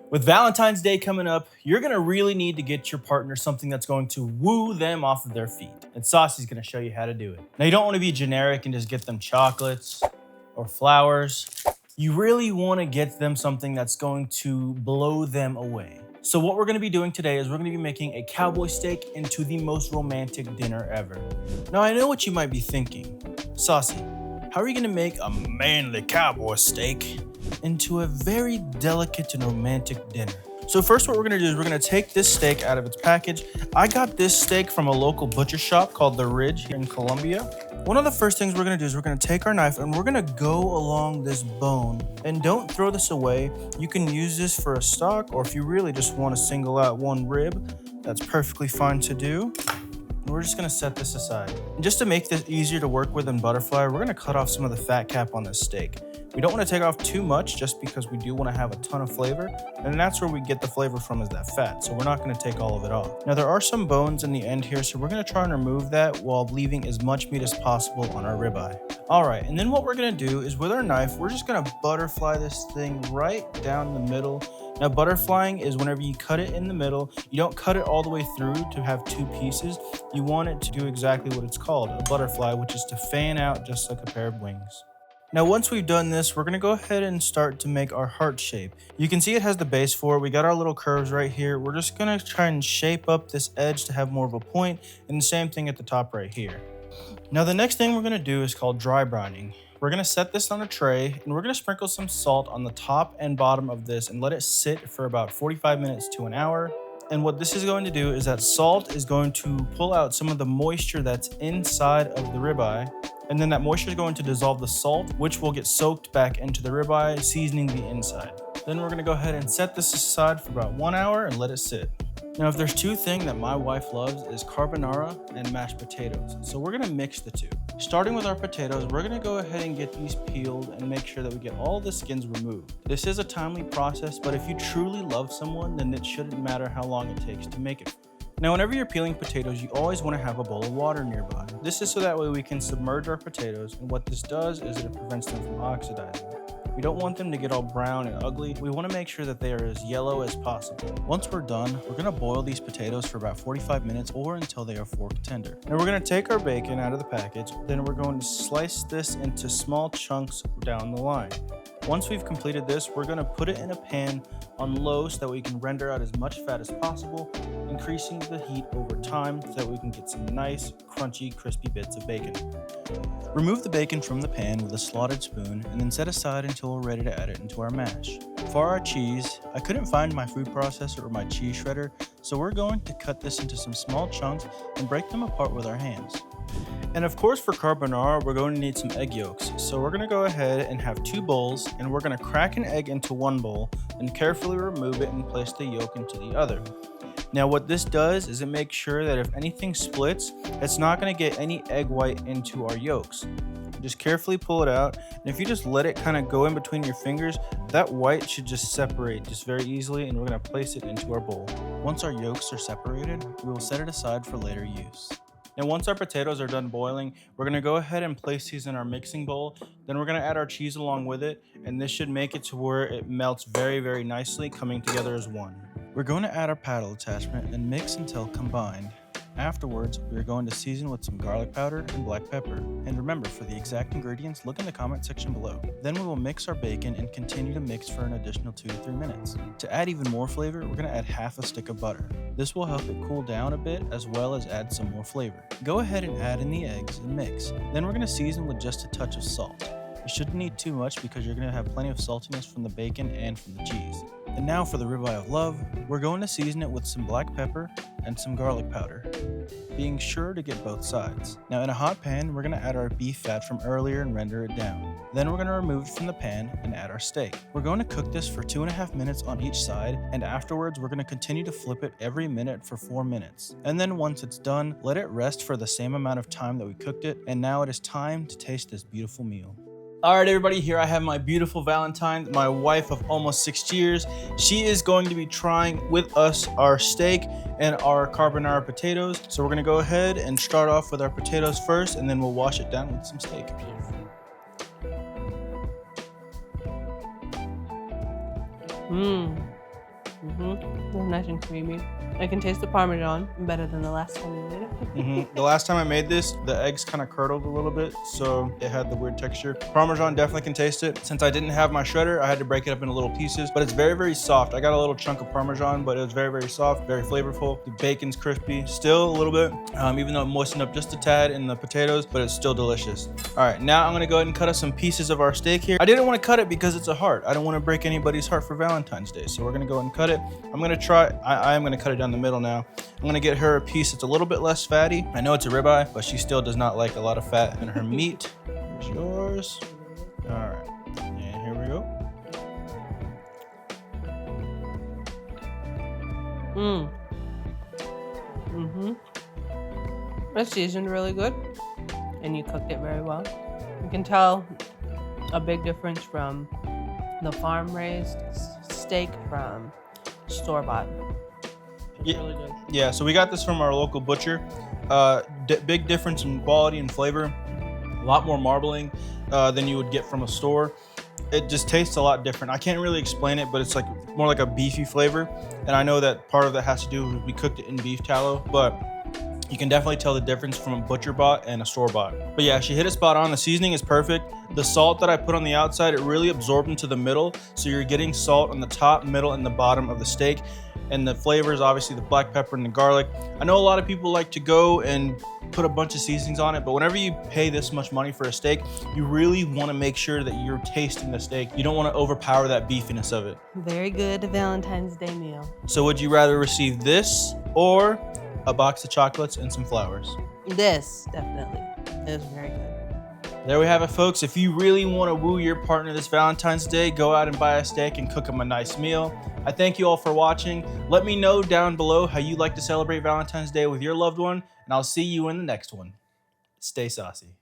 With Valentine's Day coming up, you're gonna really need to get your partner something that's going to woo them off of their feet. And Saucy's gonna show you how to do it. Now, you don't wanna be generic and just get them chocolates or flowers. You really wanna get them something that's going to blow them away. So what we're gonna be doing today is we're gonna be making a cowboy steak into the most romantic dinner ever. Now, I know what you might be thinking. Saucy, how are you gonna make a manly cowboy steak into a very delicate and romantic dinner? So first, what we're gonna do is we're gonna take this steak out of its package. I got this steak from a local butcher shop called The Ridge here in Columbia. One of the first things we're gonna do is we're gonna take our knife and we're gonna go along this bone. And don't throw this away. You can use this for a stock, or if you really just wanna single out one rib, that's perfectly fine to do. And we're just gonna set this aside. And just to make this easier to work with in butterfly, we're gonna cut off some of the fat cap on this steak. We don't want to take off too much just because we do want to have a ton of flavor, and that's where we get the flavor from, is that fat, so we're not going to take all of it off. Now, there are some bones in the end here, so we're going to try and remove that while leaving as much meat as possible on our ribeye. Alright, and then what we're going to do is with our knife, we're just going to butterfly this thing right down the middle. Now, butterflying is whenever you cut it in the middle, you don't cut it all the way through to have two pieces. You want it to do exactly what it's called, a butterfly, which is to fan out just like a pair of wings. Now, once we've done this, we're gonna go ahead and start to make our heart shape. You can see it has the base for it. We got our little curves right here. We're just gonna try and shape up this edge to have more of a point, and the same thing at the top right here. Now, the next thing we're gonna do is called dry brining. We're gonna set this on a tray, and we're gonna sprinkle some salt on the top and bottom of this and let it sit for about 45 minutes to an hour. And what this is going to do is that salt is going to pull out some of the moisture that's inside of the ribeye. And then that moisture is going to dissolve the salt, which will get soaked back into the ribeye, seasoning the inside. Then we're gonna go ahead and set this aside for about 1 hour and let it sit. Now, if there's two things that my wife loves, is carbonara and mashed potatoes. So we're gonna mix the two. Starting with our potatoes, we're gonna go ahead and get these peeled and make sure that we get all the skins removed. This is a timely process, but if you truly love someone, then it shouldn't matter how long it takes to make it. Now, whenever you're peeling potatoes, you always want to have a bowl of water nearby. This is so that way we can submerge our potatoes, and what this does is it prevents them from oxidizing. We don't want them to get all brown and ugly. We want to make sure that they are as yellow as possible. Once we're done, we're going to boil these potatoes for about 45 minutes or until they are fork tender. Now, we're going to take our bacon out of the package, then we're going to slice this into small chunks down the line. Once we've completed this, we're going to put it in a pan on low so that we can render out as much fat as possible, increasing the heat over time so that we can get some nice, crunchy, crispy bits of bacon. Remove the bacon from the pan with a slotted spoon and then set aside until we're ready to add it into our mash. For our cheese, I couldn't find my food processor or my cheese shredder, so we're going to cut this into some small chunks and break them apart with our hands. And of course, for carbonara, we're going to need some egg yolks. So we're going to go ahead and have 2 bowls, and we're going to crack an egg into one bowl and carefully remove it and place the yolk into the other. Now, what this does is it makes sure that if anything splits, it's not going to get any egg white into our yolks. Just carefully pull it out, and if you just let it kind of go in between your fingers, that white should just separate just very easily, and we're going to place it into our bowl. Once our yolks are separated, we will set it aside for later use. Now, once our potatoes are done boiling, we're going to go ahead and place these in our mixing bowl. Then we're going to add our cheese along with it, and this should make it to where it melts very, very nicely, coming together as one. We're going to add our paddle attachment and mix until combined. Afterwards, we are going to season with some garlic powder and black pepper. And remember, for the exact ingredients, look in the comment section below. Then we will mix our bacon and continue to mix for an additional 2 to 3 minutes. To add even more flavor, we're going to add half a stick of butter. This will help it cool down a bit as well as add some more flavor. Go ahead and add in the eggs and mix. Then we're going to season with just a touch of salt. You shouldn't need too much because you're going to have plenty of saltiness from the bacon and from the cheese. And now for the ribeye of love, we're going to season it with some black pepper and some garlic powder, being sure to get both sides. Now, in a hot pan, we're going to add our beef fat from earlier and render it down. Then we're going to remove it from the pan and add our steak. We're going to cook this for 2.5 minutes on each side, and afterwards we're going to continue to flip it every minute for 4 minutes. And then once it's done, let it rest for the same amount of time that we cooked it, and now it is time to taste this beautiful meal. All right, everybody, here I have my beautiful Valentine, my wife of almost 6 years. She is going to be trying with us our steak and our carbonara potatoes. So we're gonna go ahead and start off with our potatoes first, and then we'll wash it down with some steak. They're nice and creamy. I can taste the Parmesan better than the last time we made it. The last time I made this, the eggs kind of curdled a little bit, so it had the weird texture. Parmesan definitely can taste it. Since I didn't have my shredder, I had to break it up into little pieces, but it's very, very soft. I got a little chunk of Parmesan, but it was very, very soft, very flavorful. The bacon's crispy, still a little bit, even though it moistened up just a tad in the potatoes, but it's still delicious. All right, now I'm gonna go ahead and cut us some pieces of our steak here. I didn't want to cut it because it's a heart. I don't want to break anybody's heart for Valentine's Day, so we're gonna go ahead and cut it. I'm gonna try, I am gonna cut it down the middle now. I'm gonna get her a piece that's a little bit less fatty. I know it's a ribeye, but she still does not like a lot of fat in her meat. Here's yours. All right, and here we go. It's seasoned really good, and you cooked it very well. You can tell a big difference from the farm-raised steak from store-bought. It's really good. Yeah, so we got this from our local butcher. Big difference in quality and flavor. A lot more marbling than you would get from a store. It just tastes a lot different. I can't really explain it, but it's like more like a beefy flavor. And I know that part of that has to do with we cooked it in beef tallow, but you can definitely tell the difference from a butcher bought and a store bought. But yeah, she hit it spot on. The seasoning is perfect. The salt that I put on the outside, it really absorbed into the middle. So you're getting salt on the top, middle, and the bottom of the steak. And the flavors, obviously the black pepper and the garlic. I know a lot of people like to go and put a bunch of seasonings on it, but whenever you pay this much money for a steak, you really want to make sure that you're tasting the steak. You don't want to overpower that beefiness of it. Very good Valentine's Day meal. So would you rather receive this or a box of chocolates and some flowers? This, definitely. It was very good. There we have it, folks. If you really want to woo your partner this Valentine's Day, go out and buy a steak and cook them a nice meal. I thank you all for watching. Let me know down below how you like to celebrate Valentine's Day with your loved one, and I'll see you in the next one. Stay saucy.